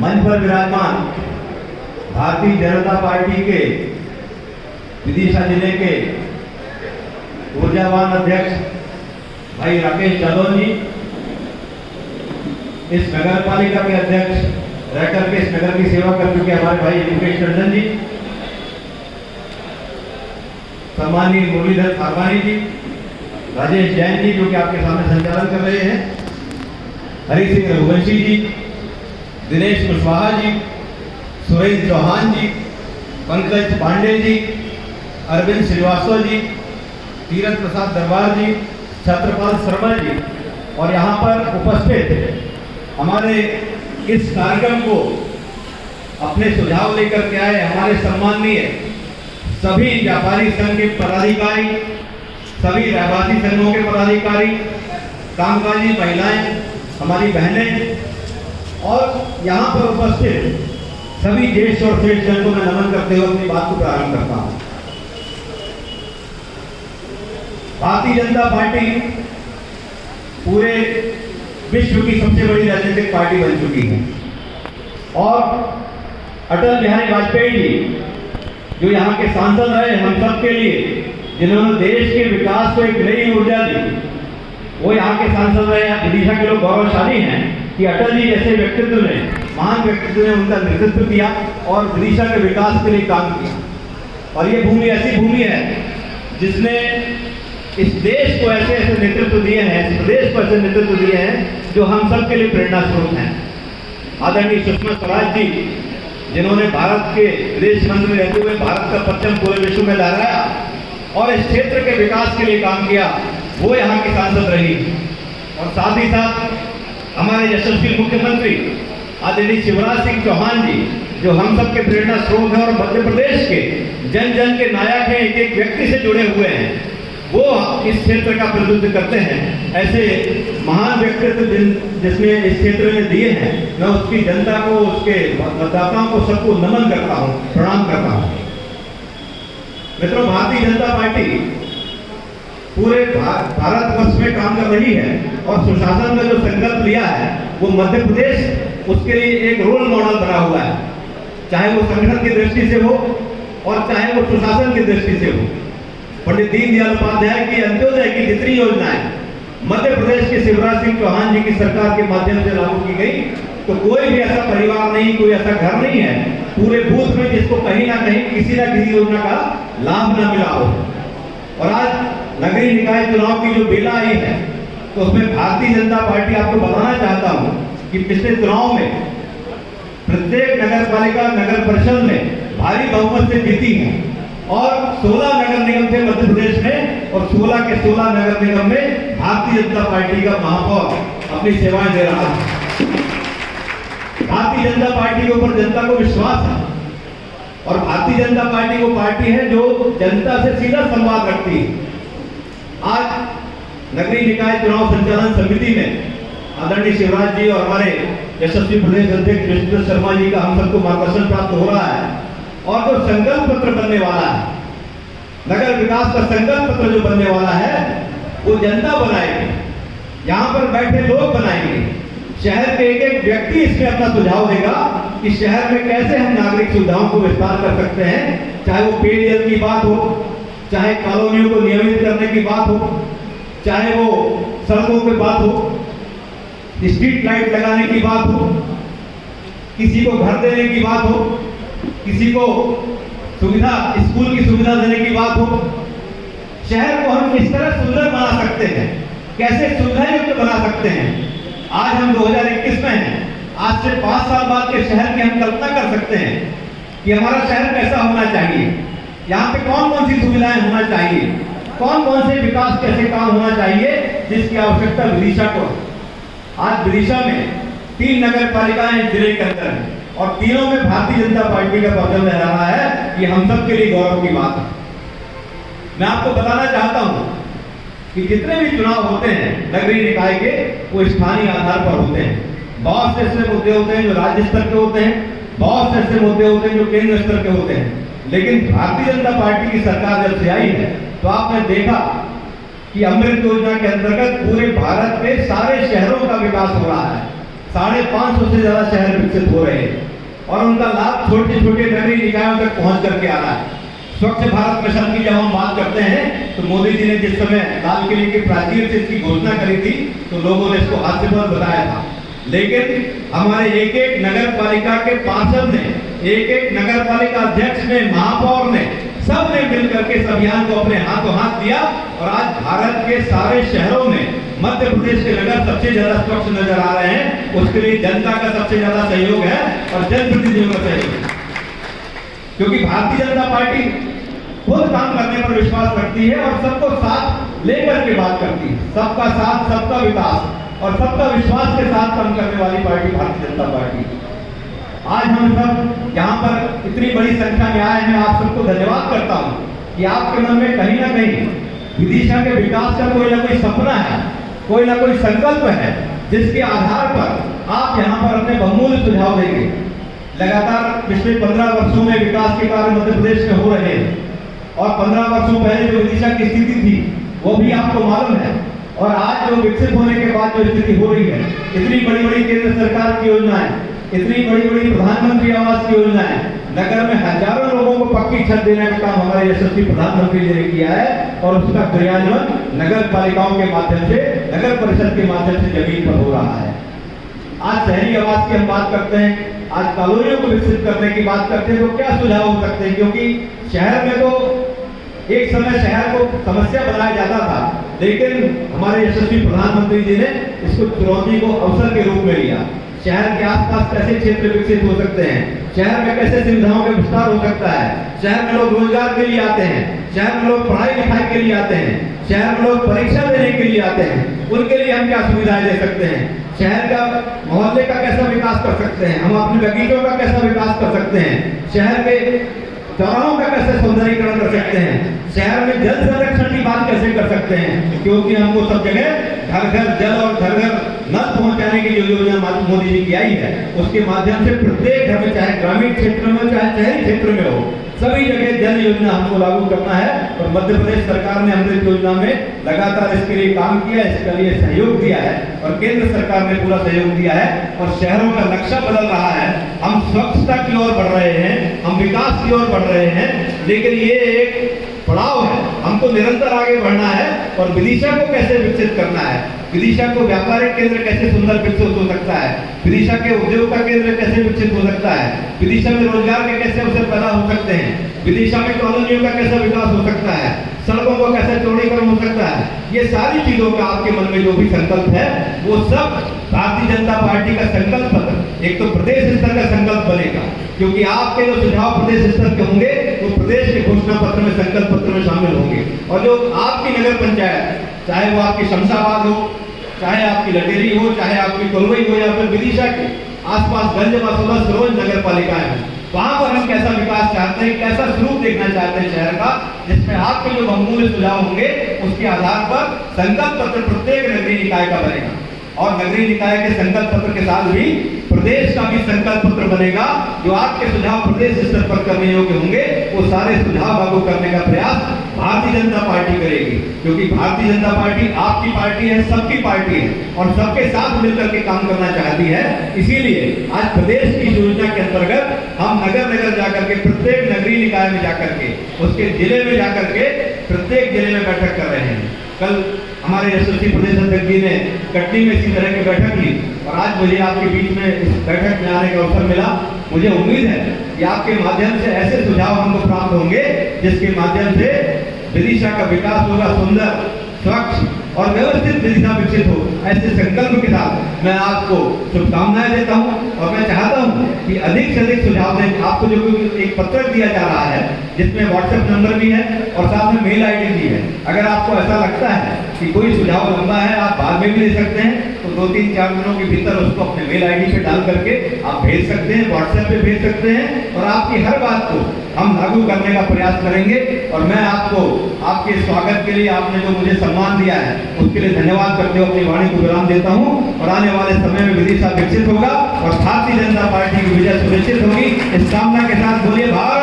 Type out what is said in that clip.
मंच पर विराजमान भारतीय जनता पार्टी के विदिशा जिले के ऊर्जावान अध्यक्ष भाई राकेश जादव जी, इस नगर पालिका के अध्यक्ष रहकर के इस नगर की सेवा कर चुके हमारे भाई मुकेश टंडन जी, सम्मानीय मुरलीधर फारवानी जी, राजेश जैन जी जो कि आपके सामने संचालन कर रहे हैं, हरि सिंह रघुवंशी जी, दिनेश कुशवाहा जी, सुरेश चौहान जी, पंकज पांडे जी, अरविंद श्रीवास्तव जी, तीरथ प्रसाद दरबार जी, छत्रपाल शर्मा जी और यहाँ पर उपस्थित हमारे इस कार्यक्रम को अपने सुझाव लेकर के आए हमारे सम्माननीय सभी व्यापारी संघ के पदाधिकारी, सभी रहवासी संघों के पदाधिकारी, कामकाजी महिलाएं, हमारी बहनें और यहाँ पर उपस्थित सभी ज्येष्ठ और श्रेष्ठ जन को मैं नमन करते हुए अपनी बात को प्रारंभ करता हूँ। भारतीय जनता पार्टी पूरे विश्व की सबसे बड़ी राजनीतिक पार्टी बन चुकी है और अटल बिहारी वाजपेयी जी जो यहाँ के सांसद रहे हम सब के लिए, जिन्होंने देश के विकास को एक नई ऊर्जा दी, वो यहाँ के सांसद रहे। विदिशा के लोग गौरवशाली हैं कि अटल जी जैसे व्यक्तित्व ने, महान व्यक्तित्व ने उनका नेतृत्व किया और विदिशा के विकास के लिए काम किया। और ये भूमि ऐसी भूमि है जिसने इस देश को ऐसे ऐसे नेतृत्व दिए हैं, इस प्रदेश को ऐसे नेतृत्व दिए हैं जो हम सब के लिए प्रेरणा स्रोत हैं। आदरणीय सुषमा स्वराज जी जिन्होंने भारत के विदेश मंत्री रहते हुए भारत का परचम पूरे विश्व में लहराया और इस क्षेत्र के विकास के लिए काम किया, वो यहाँ की सांसद रही। और साथ ही साथ हमारे यशस्वी मुख्यमंत्री आदरणीय शिवराज सिंह चौहान जी जो हम सब के प्रेरणा स्रोत हैं और मध्य प्रदेश के जन जन के नायक हैं, एक एक व्यक्ति से जुड़े हुए हैं, वो इस क्षेत्र का प्रतिनिधित्व करते हैं। ऐसे महान व्यक्तित्व जिसने इस क्षेत्र में दिए हैं, मैं उसकी जनता को, उसके मतदाताओं को सबको नमन करता हूँ, प्रणाम करता हूँ। मित्रों, भारतीय जनता पार्टी पूरे भारतवर्ष में काम कर रही है और सुशासन में जो संकल्प लिया है वो मध्य प्रदेश उसके लिए एक रोल मॉडल बना हुआ है, चाहे वो संगठन की दृष्टि से हो और चाहे वो सुशासन की दृष्टि से हो। पंडित दीनदयाल उपाध्याय की अंत्योदय की जितनी योजनाएं मध्य प्रदेश के शिवराज सिंह चौहान जी की सरकार के माध्यम से लागू की गई, तो कोई भी ऐसा परिवार नहीं, कोई ऐसा घर नहीं है पूरे बूथ में जिसको कहीं ना कहीं किसी ना किसी योजना का लाभ न मिला हो। और आज नगरीय निकाय चुनाव की जो बेला आई है तो उसमें भारतीय जनता पार्टी आपको बताना चाहता हूं कि पिछले चुनाव में प्रत्येक नगर पालिका, नगर परिषद में भारी बहुमत से जीती है और 16 नगर निगम थे मध्य प्रदेश में और 16 के 16 नगर निगम में भारतीय जनता पार्टी का महापौर अपनी सेवाएं दे रहा है। भारतीय जनता पार्टी के ऊपर जनता को विश्वास है और भारतीय जनता पार्टी वो पार्टी है जो जनता से सीधा संवाद रखती है। आज नगरीय निकाय चुनाव संचालन समिति में आदरणीय शिवराज जी और हमारे यशस्वी प्रदेश अध्यक्ष विष्णु शर्मा जी का हम सबको मार्गदर्शन प्राप्त हो रहा है और जो संकल्प पत्र बनने वाला है, नगर विकास का संकल्प पत्र जो बनने वाला है वो जनता बनाएगी, यहाँ पर बैठे लोग बनाएंगे। शहर के एक एक व्यक्ति इसमें अपना सुझाव देगा कि शहर में कैसे हम नागरिक सुविधाओं को विस्तार कर सकते हैं, चाहे वो पेयजल की बात हो, चाहे कॉलोनियों को नियमित करने की बात हो, चाहे वो सड़कों की बात हो, स्ट्रीट लाइट लगाने की बात हो, किसी को घर देने की बात हो, किसी को सुविधा, स्कूल की सुविधा देने की बात हो। शहर को हम किस तरह सुंदर बना सकते हैं, कैसे सुविधायुक्त बना सकते हैं। आज हम 2021 में हैं, आज से 5 साल बाद के शहर की हम कल्पना कर सकते हैं कि हमारा शहर कैसा होना चाहिए, यहाँ पे कौन कौन सी सुविधाएं होना चाहिए, कौन कौन से विकास कैसे काम होना चाहिए जिसकी आवश्यकता विदिशा को। आज विदिशा में 3 नगर पालिकाएं जिले के अंदर है और तीनों में भारतीय जनता पार्टी का परचम लहरा रहा है। ये हम सब के लिए गौरव की बात है। मैं आपको बताना चाहता हूं कि जितने भी चुनाव होते हैं नगरीय निकाय के, वो स्थानीय आधार पर होते हैं। बहुत से ऐसे मुद्दे होते हैं जो राज्य स्तर के होते हैं, बहुत से ऐसे मुद्दे होते हैं जो केंद्र स्तर के होते हैं। लेकिन भारतीय जनता पार्टी की सरकार जब से आई है तो आपने देखा कि अमृत योजना के अंतर्गत पूरे भारत के सारे शहरों का विकास हो रहा है। 550 से ज्यादा शहर विकसित हो रहे हैं और उनका लाभ छोटे छोटे नगरीय निकायों तक पहुंच करके आ रहा है। स्वच्छ भारत मिशन की जब हम बात करते हैं तो मोदी जी ने जिस समय लाल किले के प्राचीर से इसकी घोषणा करी थी तो लोगों ने इसको हास्यास्पद बताया था, लेकिन हमारे एक एक नगर पालिका के पार्षद ने, एक एक नगर पालिका अध्यक्ष ने, महापौर ने, सब ने मिलकर के इस अभियान को अपने हाथों हाथ दिया और आज भारत के सारे शहरों में मध्य प्रदेश के नगर सबसे ज्यादा स्वच्छ नजर आ रहे हैं। उसके लिए जनता का सबसे ज्यादा सहयोग है और जनप्रतिनिधियों का सहयोग है, क्योंकि भारतीय जनता पार्टी खुद काम करने पर विश्वास रखती है और सबको साथ लेकर के बात करती है। सबका साथ, सबका विकास और सबका विश्वास के साथ काम करने वाली पार्टी भारतीय जनता पार्टी। आज हम सब यहाँ पर इतनी बड़ी संख्या में आए हैं, आप सबको धन्यवाद करता हूँ कि आपके मन में कहीं ना कहीं विदिशा के विकास का कोई ना कोई सपना है, कोई ना कोई संकल्प है, जिसके आधार पर आप यहाँ पर अपने बहुमूल्य सुझाव देंगे। लगातार पिछले 15 वर्षों में विकास के कार्य मध्य प्रदेश में हो रहे हैं और 15 वर्षों पहले जो विदिशा की स्थिति थी वो भी आपको मालूम है और आज जो विकसित होने के बाद जो स्थिति हो रही है, इतनी बड़ी बड़ी केंद्र सरकार की योजनाएं, इतनी बड़ी बड़ी प्रधानमंत्री आवास की योजनाएं, नगर में हजारों लोगों को पक्की छत देने का काम हमारे यशस्वी प्रधानमंत्री जी ने किया है और उसका क्रियान्वयन नगर पालिकाओं के माध्यम से, नगर परिषद के माध्यम से जमीन पर हो रहा है। आज शहरी आवास की हम बात करते हैं, आज कॉलोनियों को विकसित करने की बात करते हैं, तो क्या सुझाव हो सकते हैं? क्योंकि शहर में तो एक समय शहर को समस्या बनाया जाता था, लेकिन हमारे यशस्वी प्रधानमंत्री जी ने इसको चुनौती को अवसर के रूप में लिया। शहर के आसपास कैसे क्षेत्र विकसित हो सकते हैं, शहर में कैसे सुविधाओं का विस्तार हो सकता है, शहर में लोग रोजगार के लिए आते हैं, शहर में लोग पढ़ाई लिखाई के लिए आते हैं, शहर में लोग परीक्षा देने के लिए आते हैं, उनके लिए हम क्या सुविधाएं दे सकते हैं, शहर का मोहल्ले का कैसा विकास कर सकते हैं, हम अपने बगीचों का कैसा विकास कर सकते हैं, शहर के चौराहों का कैसे सौंदर्यीकरण कर सकते हैं, शहर में जल संरक्षण की बात कैसे कर सकते हैं, क्योंकि हमको सब जगह घर घर जल और घर घर नल पहुंचाने की जो योजना मोदी जी की आई है, उसके माध्यम से प्रत्येक घर में, चाहे ग्रामीण क्षेत्र में चाहे शहरी क्षेत्र में हो, सभी जगह जल योजना हमको लागू करना है और मध्य प्रदेश सरकार ने अमृत योजना में लगातार इसके लिए काम किया, इसके लिए सहयोग दिया है और केंद्र सरकार ने पूरा सहयोग दिया है और शहरों का नक्शा बदल रहा है। हम स्वच्छता की ओर बढ़ रहे हैं, हम विकास की ओर बढ़ रहे हैं, लेकिन ये एक पड़ाव है, हमको निरंतर आगे बढ़ना है और विदिशा को कैसे विकसित करना है, विदिशा को व्यापारिक केंद्र कैसे सुंदर विकसित हो सकता है, विदिशा के उद्योग का केंद्र कैसे विकसित हो सकता है, विदिशा में रोजगार के कैसे अवसर पैदा हो सकते हैं, विदिशा में कॉलोनियों का कैसा विकास हो सकता है, सड़कों को कैसे चौड़ीकरण हो सकता है, ये सारी चीजों का आपके मन में जो भी संकल्प है वो सब भारतीय जनता पार्टी का संकल्प पत्र एक तो प्रदेश स्तर का संकल्प बनेगा, क्योंकि आपके जो सुझाव प्रदेश स्तर के होंगे वो प्रदेश के घोषणा पत्र में, संकल्प पत्र में शामिल होंगे और जो आपकी नगर पंचायत, चाहे वो आपकी शमशाबाद हो, चाहे आपकी लटेरी हो, चाहे आपकी कोलवई हो या फिर विदिशा के आसपास गंज मसौदा सरोज नगर पालिकाएं हैं, वहां पर हम कैसा विकास चाहते हैं, कैसा स्वरूप देखना चाहते हैं शहर का, जिसमें आपके जो बहुमूल्य सुझाव होंगे उसके आधार पर संकल्प पत्र प्रत्येक नगरीय निकाय का बनेगा और नगरीय निकाय के संकल्प पत्र के साथ भी प्रदेश का भी संकल्प पत्र बनेगा। जो आपके सुझाव प्रदेश स्तर पर करने योग्य होंगे वो सारे सुझाव लागू करने का प्रयास भारतीय जनता पार्टी करेगी, क्योंकि भारतीय जनता पार्टी आपकी पार्टी है, सबकी पार्टी है और सबके साथ मिलकर के काम करना चाहती है। इसीलिए आज प्रदेश की योजना के अंतर्गत हम नगर नगर जाकर के, प्रत्येक नगरीय निकाय में जाकर के, उसके जिले में जाकर के प्रत्येक जिले में बैठक कर रहे हैं। कल हमारे यशस्वी प्रदेश अध्यक्ष जी ने कटनी में इसी तरह की बैठक ली और आज मुझे आपके बीच में इस बैठक में आने का अवसर मिला। मुझे उम्मीद है कि आपके माध्यम से ऐसे सुझाव हमको प्राप्त होंगे जिसके माध्यम से विदिशा का विकास होगा, सुंदर, स्वच्छ और व्यवस्थित विदिशा विकसित हो। ऐसे संकल्प के साथ मैं आपको शुभकामनाएं देता हूं और मैं चाहता हूं कि अधिक से अधिक सुझाव दें। आपको जो एक पत्रक दिया जा रहा है जिसमें व्हाट्सएप नंबर भी है और साथ में मेल आईडी भी है। अगर आपको ऐसा लगता है कि कोई सुझाव लंबा है, आप बाद में भी ले सकते हैं, तो 2-3-4 दिनों के भीतर उसको अपने मेल आईडी पे डाल करके आप भेज सकते हैं, व्हाट्सएप पे भेज सकते हैं और आपकी हर बात को हम लागू करने का प्रयास करेंगे। और मैं आपको आपके स्वागत के लिए आपने जो मुझे सम्मान दिया है उसके लिए धन्यवाद करते हुए अपनी वाणी को विराम देता हूं और आने वाले समय में विदिशा विकसित होगा और भारतीय जनता पार्टी की विजय सुनिश्चित होगी। इस कामना के साथ बोलिए भारत